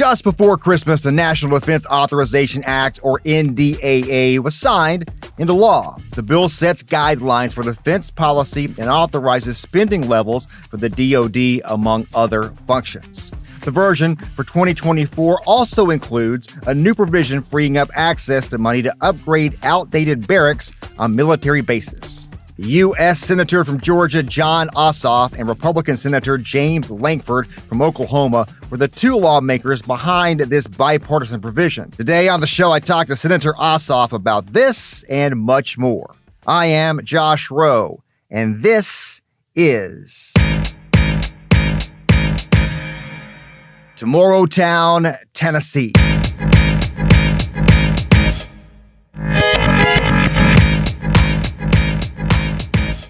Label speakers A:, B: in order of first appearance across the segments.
A: Just before Christmas, the National Defense Authorization Act, or NDAA, was signed into law. The bill sets guidelines for defense policy and authorizes spending levels for the DoD, among other functions. The version for 2024 also includes a new provision freeing up access to money to upgrade outdated barracks on military bases. U.S. Senator from Georgia Jon Ossoff and Republican Senator James Lankford from Oklahoma were the two lawmakers behind this bipartisan provision. Today on the show, I talked to Senator Ossoff about this and much more. I am Josh Rowe, and this is Tomorrowtown, Tennessee.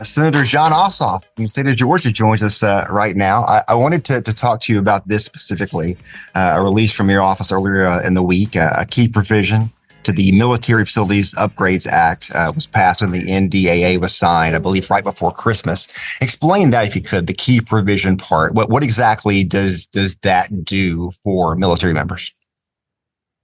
A: Senator Jon Ossoff from the state of Georgia joins us right now. I wanted to talk to you about this specifically, a release from your office earlier in the week. A key provision to the Military Facilities Upgrades Act was passed when the NDAA was signed, I believe, right before Christmas. Explain that, if you could, the key provision part. What exactly does that do for military members?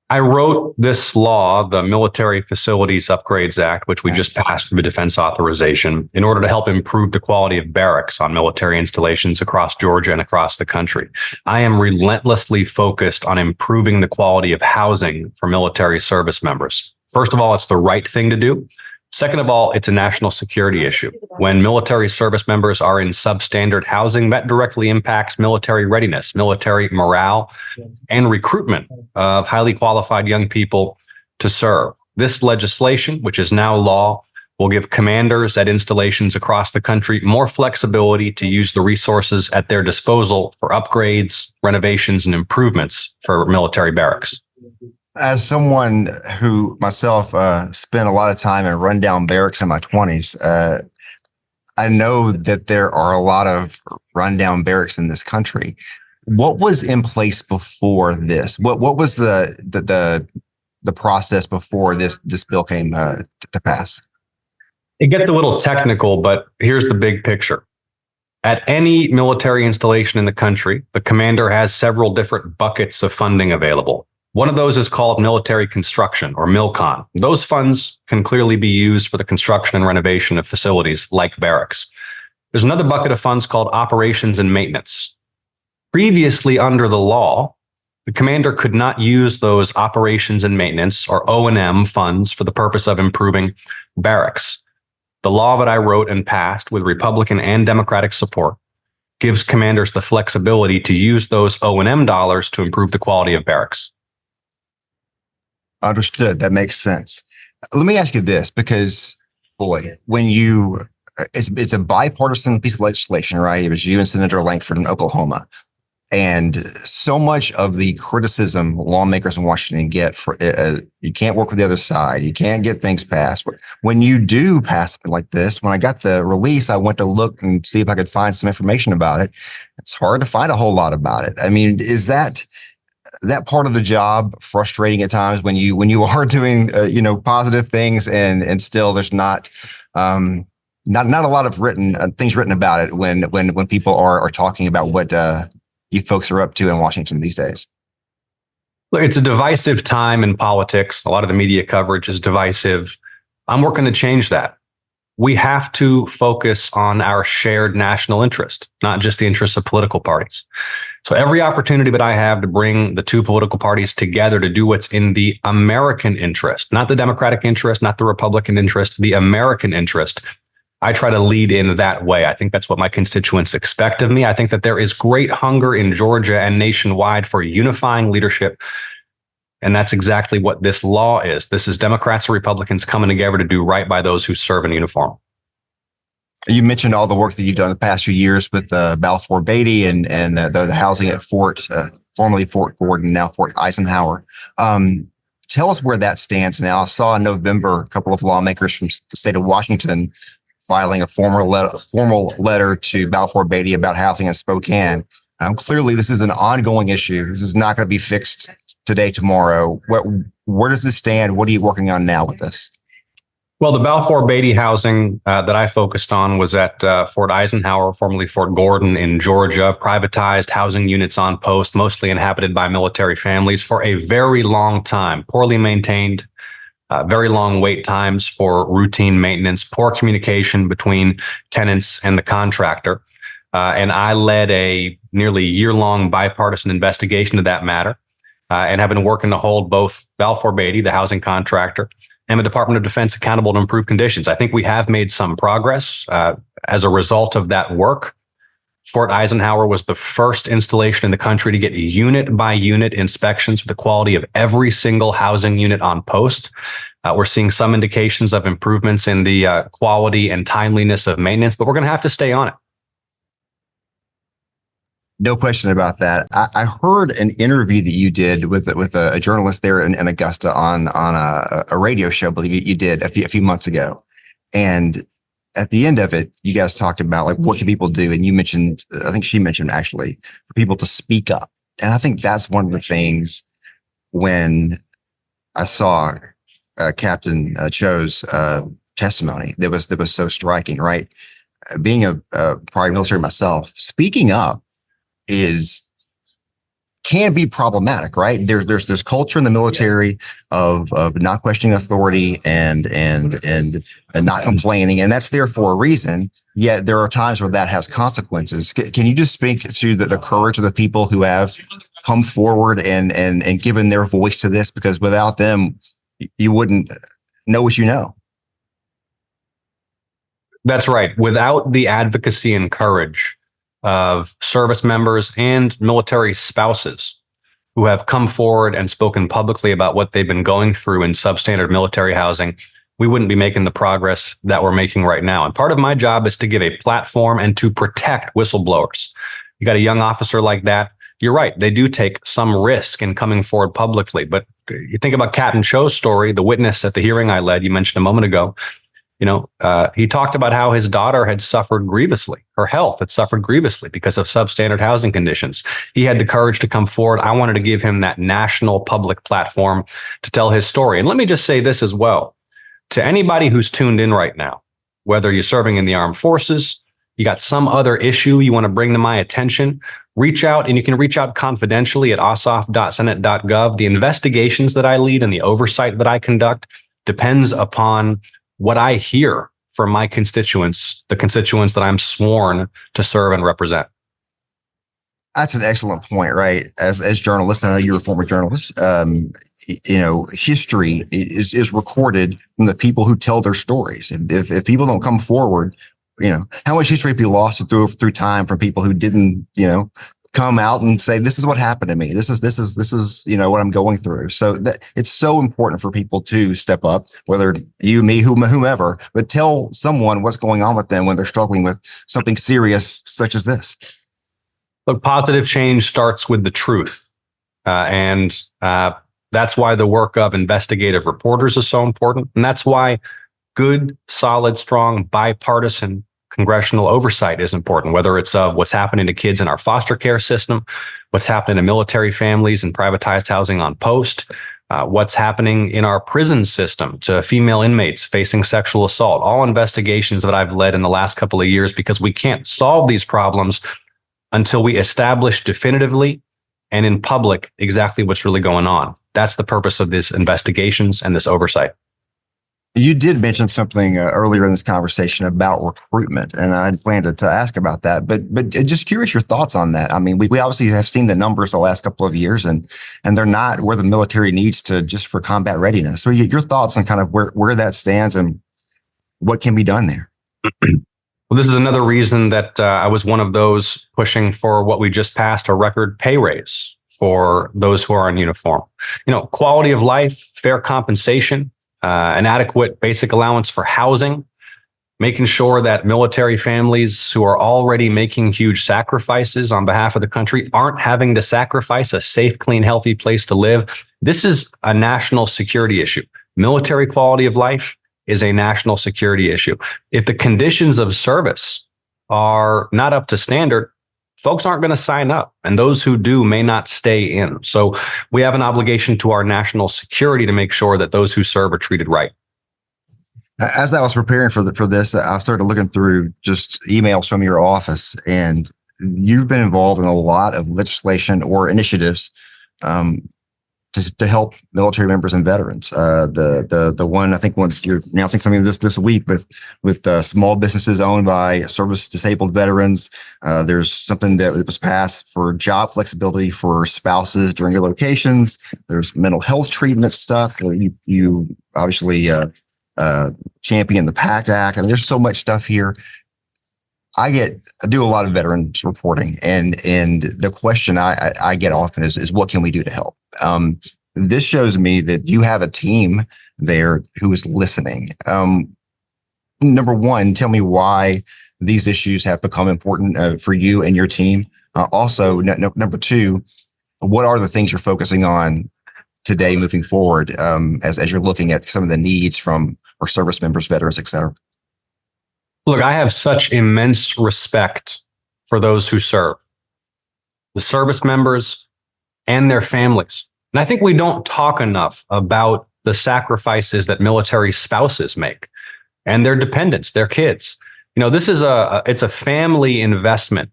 B: I wrote this law, the Military Facilities Upgrades Act, which we just passed through defense authorization, in order to help improve the quality of barracks on military installations across Georgia and across the country. I am relentlessly focused on improving the quality of housing for military service members. First of all, it's the right thing to do. Second of all, it's a national security issue. When military service members are in substandard housing, that directly impacts military readiness, military morale, and recruitment of highly qualified young people to serve. This legislation, which is now law, will give commanders at installations across the country more flexibility to use the resources at their disposal for upgrades, renovations, and improvements for military barracks.
A: As someone who myself spent a lot of time in rundown barracks in my 20s, I know that there are a lot of rundown barracks in this country. What was in place before this? What was the process before this bill came to pass?
B: It gets a little technical, but here's the big picture. At any military installation in the country, the commander has several different buckets of funding available. One of those is called military construction, or MILCON. Those funds can clearly be used for the construction and renovation of facilities like barracks. There's another bucket of funds called operations and maintenance. Previously, under the law, the commander could not use those operations and maintenance, or O&M, funds for the purpose of improving barracks. The law that I wrote and passed with Republican and Democratic support gives commanders the flexibility to use those O&M dollars to improve the quality of barracks.
A: Understood. That makes sense. Let me ask you this, because, boy, it's a bipartisan piece of legislation, right? It was you and Senator Lankford in Oklahoma. And so much of the criticism lawmakers in Washington get for you can't work with the other side. You can't get things passed. When you do pass something like this, when I got the release, I went to look and see if I could find some information about it. It's hard to find a whole lot about it. I mean, is that part of the job frustrating at times when you are doing positive things and still there's not a lot of things written about it when people are talking about what you folks are up to in Washington these days?
B: Look, it's a divisive time in politics. A lot of the media coverage is divisive. I'm working to change that. We have to focus on our shared national interest, not just the interests of political parties. So every opportunity that I have to bring the two political parties together to do what's in the American interest, not the Democratic interest, not the Republican interest, the American interest, I try to lead in that way. I think that's what my constituents expect of me. I think that there is great hunger in Georgia and nationwide for unifying leadership. And that's exactly what this law is. This is Democrats and Republicans coming together to do right by those who serve in uniform.
A: You mentioned all the work that you've done the past few years with Balfour Beatty and the housing at formerly Fort Ford and now Fort Eisenhower. Tell us where that stands now. I saw in November a couple of lawmakers from the state of Washington filing a formal letter to Balfour Beatty about housing in Spokane. Clearly, this is an ongoing issue. This is not going to be fixed today, tomorrow. Where does this stand? What are you working on now with this?
B: Well, the Balfour Beatty housing that I focused on was at Fort Eisenhower, formerly Fort Gordon in Georgia, privatized housing units on post, mostly inhabited by military families for a very long time, poorly maintained, very long wait times for routine maintenance, poor communication between tenants and the contractor. And I led a nearly year-long bipartisan investigation of that matter and have been working to hold both Balfour Beatty, the housing contractor, and the Department of Defense accountable to improve conditions. I think we have made some progress as a result of that work. Fort Eisenhower was the first installation in the country to get unit by unit inspections for the quality of every single housing unit on post. We're seeing some indications of improvements in the quality and timeliness of maintenance, but we're going to have to stay on it.
A: No question about that. I heard an interview that you did with a journalist there in Augusta on a radio show. I believe you did a few months ago, and at the end of it, you guys talked about like what can people do, and you mentioned, I think she mentioned actually, for people to speak up, and I think that's one of the things when I saw Captain Cho's testimony that was so striking. Right, being a prior military myself, speaking up can be problematic, right? There's this culture in the military of not questioning authority and not complaining, and that's there for a reason. Yet there are times where that has consequences. Can you just speak to the courage of the people who have come forward and given their voice to this? Because without them, you wouldn't know what you know.
B: That's right. Without the advocacy and courage of service members and military spouses who have come forward and spoken publicly about what they've been going through in substandard military housing, we wouldn't be making the progress that we're making right now. And part of my job is to give a platform and to protect whistleblowers. You got a young officer like that, you're right, they do take some risk in coming forward publicly. But you think about Captain Cho's story, the witness at the hearing I led, you mentioned a moment ago. He talked about how his daughter had suffered grievously. Her health had suffered grievously because of substandard housing conditions. He had the courage to come forward. I wanted to give him that national public platform to tell his story. And let me just say this as well. To anybody who's tuned in right now, whether you're serving in the armed forces, you got some other issue you want to bring to my attention, reach out, and you can reach out confidentially at ossoff.senate.gov. The investigations that I lead and the oversight that I conduct depends upon what I hear from my constituents, the constituents that I'm sworn to serve and represent.
A: That's an excellent point, right? As journalists, I know you're a former journalist. History is recorded from the people who tell their stories. If people don't come forward, how much history be lost through time from people who didn't, come out and say, this is what happened to me. This is, what I'm going through. So that it's so important for people to step up, whether you, me, whomever, but tell someone what's going on with them when they're struggling with something serious such as this.
B: Look, positive change starts with the truth. And that's why the work of investigative reporters is so important. And that's why good, solid, strong, bipartisan congressional oversight is important, whether it's what's happening to kids in our foster care system, what's happening to military families and privatized housing on post, what's happening in our prison system to female inmates facing sexual assault, all investigations that I've led in the last couple of years, because we can't solve these problems until we establish definitively and in public exactly what's really going on. That's the purpose of these investigations and this oversight.
A: You did mention something earlier in this conversation about recruitment, and I planned to ask about that. But just curious your thoughts on that. I mean, we obviously have seen the numbers the last couple of years, and they're not where the military needs to just for combat readiness. So your thoughts on kind of where that stands and what can be done there.
B: Well, this is another reason that I was one of those pushing for what we just passed, a record pay raise for those who are in uniform. Quality of life, fair compensation, an adequate basic allowance for housing, making sure that military families who are already making huge sacrifices on behalf of the country aren't having to sacrifice a safe, clean, healthy place to live. This is a national security issue. Military quality of life is a national security issue. If the conditions of service are not up to standard, folks aren't going to sign up, and those who do may not stay in. So we have an obligation to our national security to make sure that those who serve are treated right.
A: As I was preparing for this, I started looking through just emails from your office, and you've been involved in a lot of legislation or initiatives to help military members and veterans. The one, I think, once you're announcing something this week with small businesses owned by service disabled veterans. There's something that was passed for job flexibility for spouses during relocations. There's mental health treatment stuff. You obviously champion the PACT Act. I mean, there's so much stuff here. I do a lot of veterans reporting, and the question I get often is what can we do to help? This shows me that you have a team there who is listening. Number one, tell me why these issues have become important for you and your team. Also, number two, what are the things you're focusing on today moving forward as you're looking at some of the needs from our service members, veterans, et cetera?
B: Look, I have such immense respect for those who serve, the service members and their families. And I think we don't talk enough about the sacrifices that military spouses make and their dependents, their kids. You know, this is it's a family investment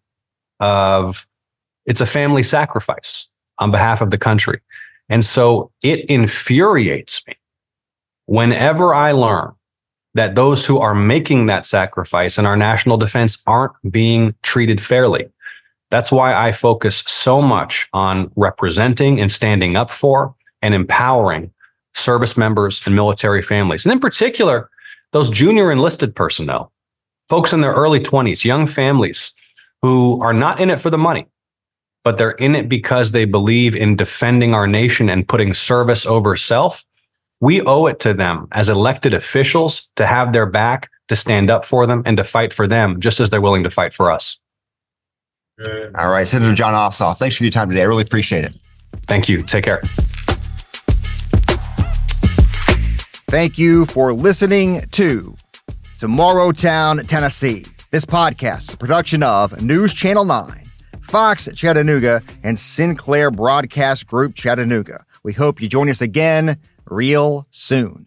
B: it's a family sacrifice on behalf of the country. And so it infuriates me whenever I learn that those who are making that sacrifice in our national defense aren't being treated fairly. That's why I focus so much on representing and standing up for and empowering service members and military families. And in particular, those junior enlisted personnel, folks in their early 20s, young families who are not in it for the money, but they're in it because they believe in defending our nation and putting service over self. We owe it to them as elected officials to have their back, to stand up for them, and to fight for them just as they're willing to fight for us.
A: Good. All right, Senator Jon Ossoff, thanks for your time today. I really appreciate it.
B: Thank you. Take care.
C: Thank you for listening to Tomorrowtown, Tennessee. This podcast is a production of News Channel 9, Fox Chattanooga, and Sinclair Broadcast Group Chattanooga. We hope you join us again real soon.